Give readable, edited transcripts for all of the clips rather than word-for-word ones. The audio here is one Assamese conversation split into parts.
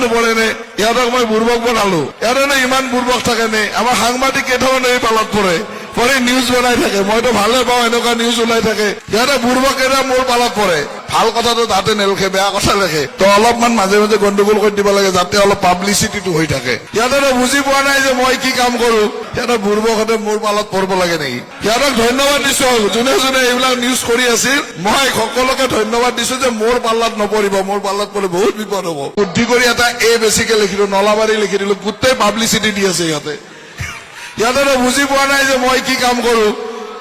নপৰে নে ইহঁতক মই বুৰ্বক বনালো ইহঁতে ইমান বুৰ্বক থাকে নে আমাৰ সাংবাদিক কেইটামান এই পালত পৰে পৰে নিউজ বনাই থাকে মইতো ভালে পাওঁ এনেকুৱা নিউজ ওলাই থাকে সিহঁতে বুৰ্বক কেইটা মোৰ পালত পৰে ভাল কথাটো তাতে নেলখে বেয়া কথা লেখে তো অলপমান মাজে মাজে গণ্ডগোল কৰি দিব লাগে যাতে অলপ পাব্লিচিটিটো হৈ থাকে সিহঁতে বুজি পোৱা নাই যে মই কি কাম কৰো সিহঁতে বুৰ্বকহঁতে মোৰ পালত পৰিব লাগে নেকি সিহঁতক ধন্যবাদ দিছো যোনে যোনে এইবিলাক নিউজ কৰি আছিল মই সকলোকে ধন্যবাদ দিছো যে মোৰ পাল্লাত নপৰিব মোৰ পাল্লাত পৰি বহুত বিপদ হ'ব বুদ্ধি কৰি এটা এ বেছিকে লিখিলো নলাবাৰী লিখি দিলো গোটেই পাব্লিচিটি দি আছে সিহঁতে বুজি পোৱা নাই যে মই কি কাম কৰো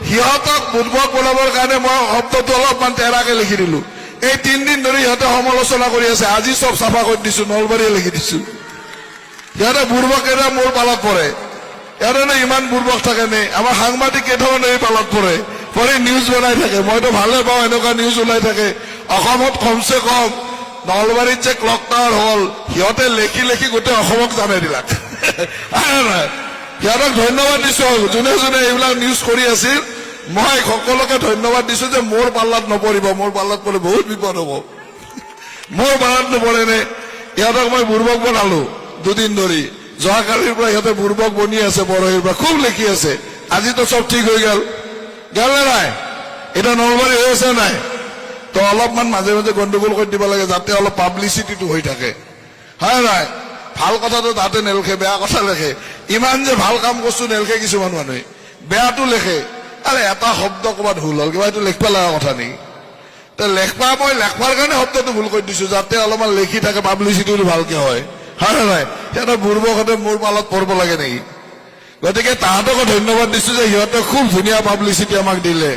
সিহঁতক বুৰ্বক বনাবৰ কাৰণে মই শব্দটো অলপমান তেৰাকে লিখি দিলো এই 3 দিন ধৰি সিহঁতে সমালোচনা কৰি আছে আজি চব চাফা কৰি দিছো নলবাৰীয়ে লিখি দিছো সিহঁতে বুৰ্বকেইটা মোৰ পালত পৰে সিহঁতে ইমান বুৰ্বক থাকে নে আমাৰ সাংবাদিক কেইটামান এই পালত পৰে পৰে নিউজ বনাই থাকে মইতো ভালে পাওঁ এনেকুৱা নিউজ ওলাই থাকে অসমত কমচে কম নলবাৰীত যে ক্লক টাৱাৰ হল সিহঁতে লেখি লেখি গোটেই অসমক জানাই দিলাক সিহঁতক ধন্যবাদ দিছো যোনে যোনে এইবিলাক নিউজ কৰি আছিল মই সকলোকে ধন্যবাদ দিছো যে মোৰ পাল্লাত নপৰিব মোৰ পাল্লাত পৰি বহুত বিপদ হ'ব মোৰ পাল্লাত নপৰে নে ইহঁতক মই বুৰ্বক বনালো 2 দিন ধৰি যোৱাকালিৰ পৰা সিহঁতে বুৰ্বক বনি আছে বৰহীৰ পৰা খুব লিখি আছে আজিতো চব ঠিক হৈ গেল নে নাই এটা নলবাৰী হৈ আছে নাই তো অলপমান মাজে মাজে গণ্ডগোল কৰি দিব লাগে যাতে অলপ পাব্লিচিটিটো হৈ থাকে হয় নাই ভাল কথাটো তাতে নেলখে বেয়া কথা লেখে ইমান যে ভাল কাম কৰছো নেলখে কিছুমান মানুহে বেয়াটো লেখে আৰে এটা শব্দ ক'ৰবাত ভুল হল কিবা এইটো লিখবা লগা কথা নেকি তো লেখবা মই লেখবাৰ কাৰণে শব্দটো ভুল কৰি দিছো যাতে অলপমান লিখি থাকে পাব্লিচিটিটো ভালকে হয় নাই সিহঁতে বুৰ্বকহঁতে মোৰ পালত পৰিব লাগে নেকি গতিকে তাহাঁতকো ধন্যবাদ দিছো যে সিহঁতে খুব ধুনীয়া পাব্লিচিটি আমাক দিলে